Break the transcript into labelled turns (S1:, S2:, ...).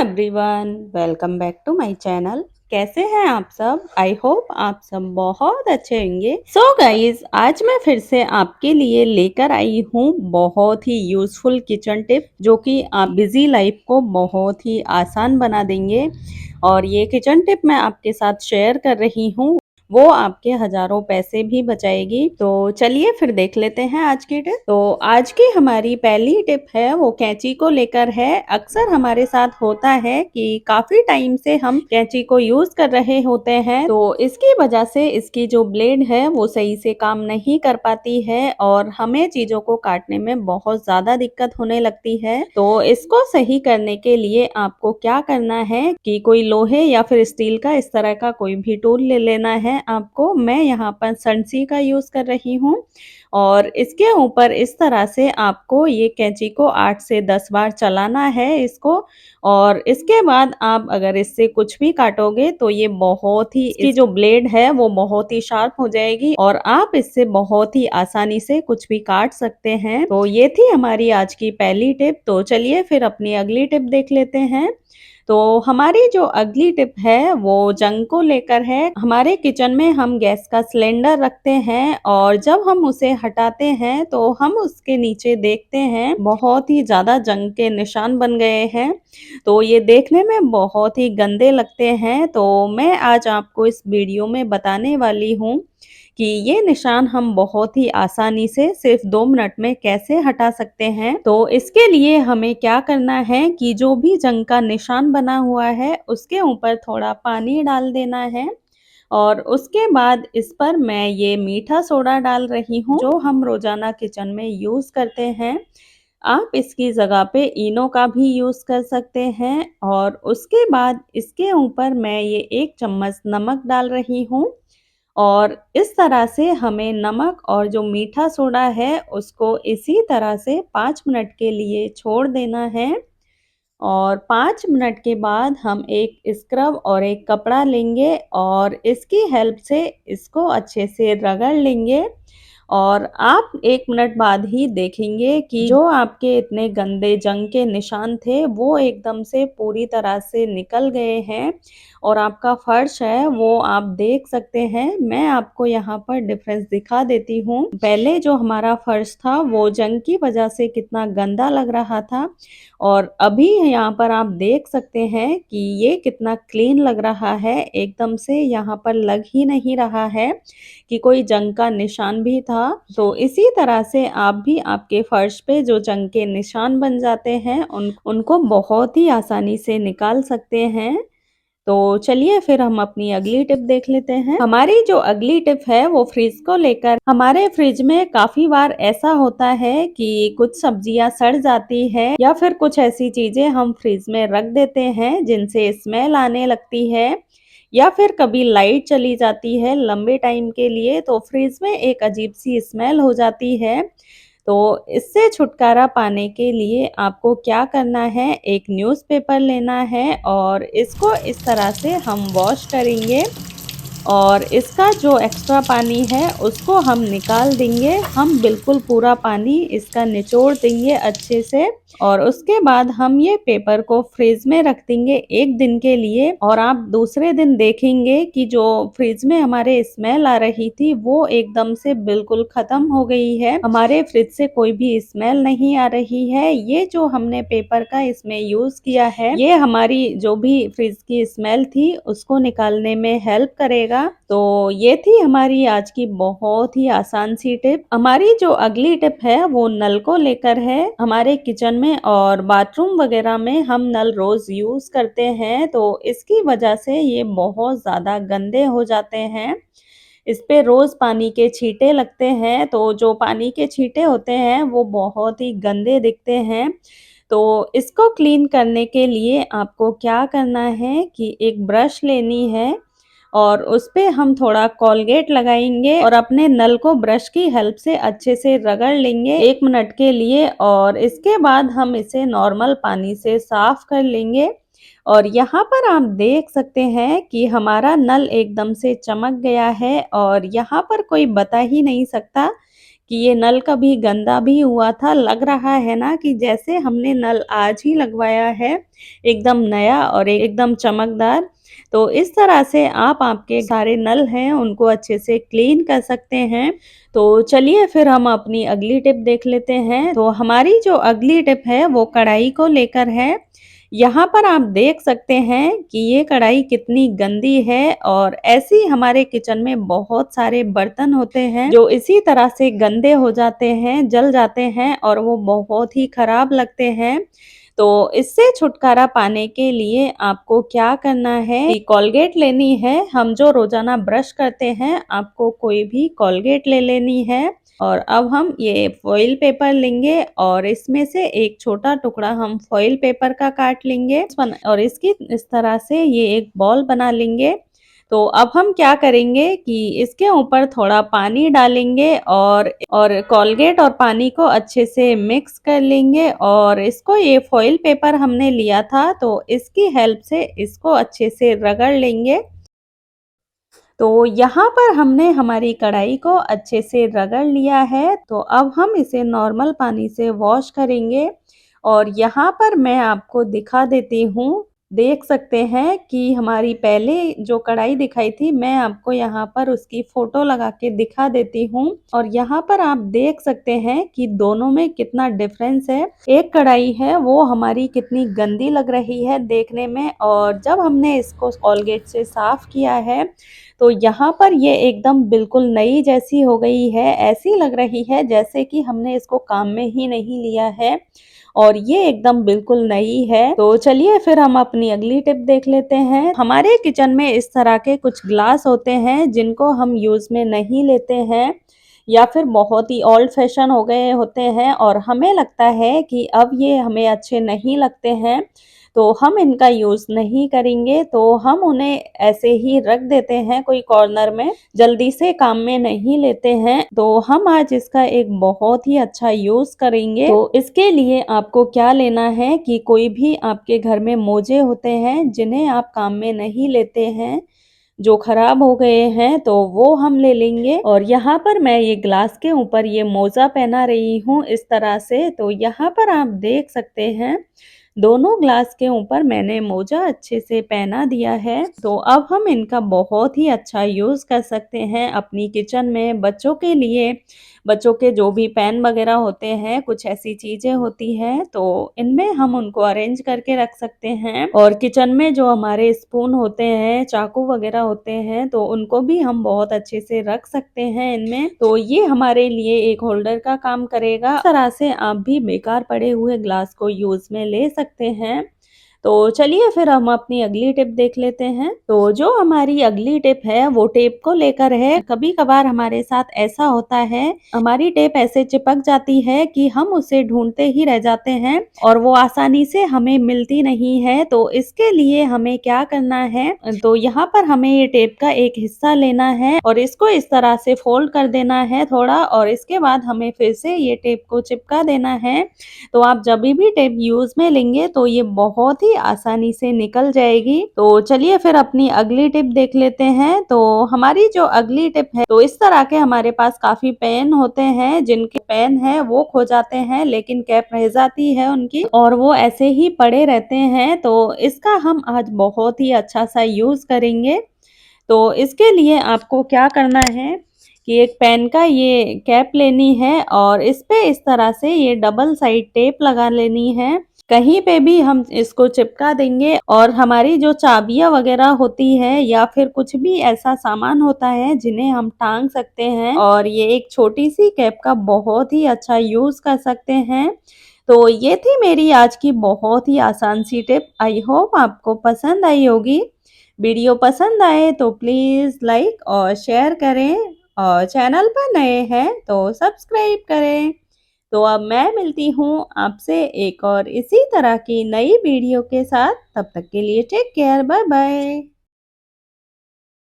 S1: Everyone, welcome back to my channel. कैसे हैं आप सब? आई होप आप सब बहुत अच्छे होंगे। सो गाइज, आज मैं फिर से आपके लिए लेकर आई हूँ बहुत ही यूजफुल किचन टिप, जो कि आप बिजी लाइफ को बहुत ही आसान बना देंगे। और ये किचन टिप मैं आपके साथ शेयर कर रही हूँ, वो आपके हजारों पैसे भी बचाएगी। तो चलिए फिर देख लेते हैं आज की टिप। तो आज की हमारी पहली टिप है वो कैंची को लेकर है। अक्सर हमारे साथ होता है कि काफी टाइम से हम कैंची को यूज कर रहे होते हैं, तो इसकी वजह से इसकी जो ब्लेड है वो सही से काम नहीं कर पाती है और हमें चीजों को काटने में बहुत ज्यादा दिक्कत होने लगती है। तो इसको सही करने के लिए आपको क्या करना है कि कोई लोहे या फिर स्टील का इस तरह का कोई भी टूल ले लेना है आपको। मैं यहाँ पर संसी का यूज कर रही हूँ और इसके ऊपर इस तरह से आपको ये कैंची को 8 से 10 बार चलाना है इसको। और इसके बाद आप अगर इससे कुछ भी काटोगे तो ये बहुत ही, इसकी जो ब्लेड है वो बहुत ही शार्प हो जाएगी और आप इससे बहुत ही आसानी से कुछ भी काट सकते हैं। तो ये थी हमारी आज की पहली टिप। तो चलिए फिर अपनी अगली टिप देख लेते हैं। तो हमारी जो अगली टिप है वो जंग को लेकर है। हमारे किचन में हम गैस का सिलेंडर रखते हैं और जब हम उसे हटाते हैं तो हम उसके नीचे देखते हैं बहुत ही ज्यादा जंग के निशान बन गए हैं। तो ये देखने में बहुत ही गंदे लगते हैं। तो मैं आज आपको इस वीडियो में बताने वाली हूँ कि ये निशान हम बहुत ही आसानी से सिर्फ 2 मिनट में कैसे हटा सकते हैं। तो इसके लिए हमें क्या करना है कि जो भी जंग का निशान बना हुआ है उसके ऊपर थोड़ा पानी डाल देना है और उसके बाद इस पर मैं ये मीठा सोडा डाल रही हूँ, जो हम रोजाना किचन में यूज करते हैं। आप इसकी जगह पे इनो का भी यूज कर सकते हैं और उसके बाद इसके ऊपर मैं ये 1 चम्मच नमक डाल रही हूँ और इस तरह से हमें नमक और जो मीठा सोडा है उसको इसी तरह से 5 मिनट के लिए छोड़ देना है। और 5 मिनट के बाद हम एक स्क्रब और एक कपड़ा लेंगे और इसकी हेल्प से इसको अच्छे से रगड़ लेंगे। और आप 1 मिनट बाद ही देखेंगे कि जो आपके इतने गंदे जंग के निशान थे वो एकदम से पूरी तरह से निकल गए हैं और आपका फर्श है वो आप देख सकते हैं। मैं आपको यहाँ पर डिफरेंस दिखा देती हूँ। पहले जो हमारा फर्श था वो जंग की वजह से कितना गंदा लग रहा था और अभी यहाँ पर आप देख सकते हैं कि ये कितना क्लीन लग रहा है। एकदम से यहाँ पर लग ही नहीं रहा है कि कोई जंग का निशान भी था। तो इसी तरह से आप भी आपके फर्श पे जो जंग के निशान बन जाते हैं उनको बहुत ही आसानी से निकाल सकते हैं। तो चलिए फिर हम अपनी अगली टिप देख लेते हैं। हमारी जो अगली टिप है वो फ्रिज को लेकर। हमारे फ्रिज में काफी बार ऐसा होता है कि कुछ सब्जियां सड़ जाती है या फिर कुछ ऐसी चीजें हम फ्रिज में रख देते हैं जिनसे स्मेल आने लगती है या फिर कभी लाइट चली जाती है लंबे टाइम के लिए तो फ्रिज में एक अजीब सी स्मेल हो जाती है। तो इससे छुटकारा पाने के लिए आपको क्या करना है, एक न्यूज़पेपर लेना है और इसको इस तरह से हम वॉश करेंगे और इसका जो एक्स्ट्रा पानी है उसको हम निकाल देंगे। हम बिल्कुल पूरा पानी इसका निचोड़ देंगे अच्छे से और उसके बाद हम ये पेपर को फ्रिज में रख देंगे 1 दिन के लिए। और आप दूसरे दिन देखेंगे कि जो फ्रिज में हमारे स्मेल आ रही थी वो एकदम से बिल्कुल खत्म हो गई है। हमारे फ्रिज से कोई भी स्मेल नहीं आ रही है। ये जो हमने पेपर का इसमें यूज किया है ये हमारी जो भी फ्रिज की स्मेल थी उसको निकालने में हेल्प करेगा। तो ये थी हमारी आज की बहुत ही आसान सी टिप। हमारी जो अगली टिप है वो नल को लेकर है। हमारे किचन में और बाथरूम वगैरह में हम नल रोज यूज करते हैं तो इसकी वजह से ये बहुत ज्यादा गंदे हो जाते हैं। इस पे रोज पानी के छींटे लगते हैं तो जो पानी के छींटे होते हैं वो बहुत ही गंदे दिखते हैं। तो इसको क्लीन करने के लिए आपको क्या करना है कि एक ब्रश लेनी है और उस पे हम थोड़ा कोलगेट लगाएंगे और अपने नल को ब्रश की हेल्प से अच्छे से रगड़ लेंगे 1 मिनट के लिए और इसके बाद हम इसे नॉर्मल पानी से साफ कर लेंगे। और यहाँ पर आप देख सकते हैं कि हमारा नल एकदम से चमक गया है और यहाँ पर कोई बता ही नहीं सकता कि ये नल कभी गंदा भी हुआ था। लग रहा है ना कि जैसे हमने नल आज ही लगवाया है, एकदम नया और एकदम चमकदार। तो इस तरह से आप आपके सारे नल हैं उनको अच्छे से क्लीन कर सकते हैं। तो चलिए फिर हम अपनी अगली टिप देख लेते हैं। तो हमारी जो अगली टिप है वो कढ़ाई को लेकर है। यहाँ पर आप देख सकते हैं कि ये कढ़ाई कितनी गंदी है, और ऐसे ही हमारे किचन में बहुत सारे बर्तन होते हैं जो इसी तरह से गंदे हो जाते हैं, जल जाते हैं और वो बहुत ही खराब लगते हैं। तो इससे छुटकारा पाने के लिए आपको क्या करना है कि कोलगेट लेनी है। हम जो रोजाना ब्रश करते हैं, आपको कोई भी कोलगेट ले लेनी है। और अब हम ये फॉइल पेपर लेंगे और इसमें से एक छोटा टुकड़ा हम फॉइल पेपर का काट लेंगे और इसकी इस तरह से ये एक बॉल बना लेंगे। तो अब हम क्या करेंगे कि इसके ऊपर थोड़ा पानी डालेंगे और कोलगेट और पानी को अच्छे से मिक्स कर लेंगे, और इसको ये फॉइल पेपर हमने लिया था तो इसकी हेल्प से इसको अच्छे से रगड़ लेंगे। तो यहाँ पर हमने हमारी कढ़ाई को अच्छे से रगड़ लिया है। तो अब हम इसे नॉर्मल पानी से वॉश करेंगे, और यहाँ पर मैं आपको दिखा देती हूँ। देख सकते हैं कि हमारी पहले जो कढ़ाई दिखाई थी, मैं आपको यहाँ पर उसकी फोटो लगा के दिखा देती हूँ, और यहाँ पर आप देख सकते हैं कि दोनों में कितना डिफरेंस है। एक कढ़ाई है वो हमारी कितनी गंदी लग रही है देखने में, और जब हमने इसको कोलगेट से साफ किया है तो यहाँ पर ये एकदम बिल्कुल नई जैसी हो गई है। ऐसी लग रही है जैसे कि हमने इसको काम में ही नहीं लिया है, और ये एकदम बिल्कुल नई है। तो चलिए फिर हम अपनी अगली टिप देख लेते हैं। हमारे किचन में इस तरह के कुछ ग्लास होते हैं जिनको हम यूज में नहीं लेते हैं, या फिर बहुत ही ओल्ड फैशन हो गए होते हैं और हमें लगता है कि अब ये हमें अच्छे नहीं लगते हैं, तो हम इनका यूज नहीं करेंगे। तो हम उन्हें ऐसे ही रख देते हैं कोई कॉर्नर में, जल्दी से काम में नहीं लेते हैं। तो हम आज इसका एक बहुत ही अच्छा यूज करेंगे। तो इसके लिए आपको क्या लेना है कि कोई भी आपके घर में मोजे होते हैं जिन्हें आप काम में नहीं लेते हैं, जो खराब हो गए हैं, तो वो हम ले लेंगे। और यहाँ पर मैं ये ग्लास के ऊपर ये मोजा पहना रही हूँ इस तरह से। तो यहाँ पर आप देख सकते हैं दोनों ग्लास के ऊपर मैंने मोजा अच्छे से पहना दिया है। तो अब हम इनका बहुत ही अच्छा यूज कर सकते हैं अपनी किचन में। बच्चों के लिए, बच्चों के जो भी पेन वगैरह होते हैं, कुछ ऐसी चीजें होती हैं, तो इनमें हम उनको अरेंज करके रख सकते हैं। और किचन में जो हमारे स्पून होते हैं, चाकू वगैरह होते हैं, तो उनको भी हम बहुत अच्छे से रख सकते हैं इनमें। तो ये हमारे लिए एक होल्डर का काम करेगा। इस तरह से आप भी बेकार पड़े हुए ग्लास को यूज में ले सकते हैं। तो चलिए फिर हम अपनी अगली टिप देख लेते हैं। तो जो हमारी अगली टिप है वो टेप को लेकर है। कभी कभार हमारे साथ ऐसा होता है, हमारी टेप ऐसे चिपक जाती है कि हम उसे ढूंढते ही रह जाते हैं और वो आसानी से हमें मिलती नहीं है। तो इसके लिए हमें क्या करना है, तो यहाँ पर हमें ये टेप का एक हिस्सा लेना है और इसको इस तरह से फोल्ड कर देना है थोड़ा, और इसके बाद हमें फिर से ये टेप को चिपका देना है। तो आप जब भी टेप यूज में लेंगे तो ये बहुत ही आसानी से निकल जाएगी। तो चलिए फिर अपनी अगली टिप देख लेते हैं। तो हमारी जो अगली टिप है, तो इस तरह के हमारे पास काफी पेन होते हैं जिनके पेन है वो खो जाते हैं, लेकिन कैप रह जाती है उनकी और वो ऐसे ही पड़े रहते हैं। तो इसका हम आज बहुत ही अच्छा सा यूज करेंगे। तो इसके लिए आपको क्या करना है कि एक पेन का ये कैप लेनी है और इस पे इस तरह से ये डबल साइड टेप लगा लेनी है। कहीं पे भी हम इसको चिपका देंगे, और हमारी जो चाबियां वगैरह होती है या फिर कुछ भी ऐसा सामान होता है जिन्हें हम टांग सकते हैं, और ये एक छोटी सी कैप का बहुत ही अच्छा यूज कर सकते हैं। तो ये थी मेरी आज की बहुत ही आसान सी टिप। आई होप आपको पसंद आई होगी। वीडियो पसंद आए तो प्लीज़ लाइक और शेयर करें, और चैनल पर नए हैं तो सब्सक्राइब करें। तो अब मैं मिलती हूँ आपसे एक और इसी तरह की नई वीडियो के साथ। तब तक के लिए टेक केयर, बाय बाय।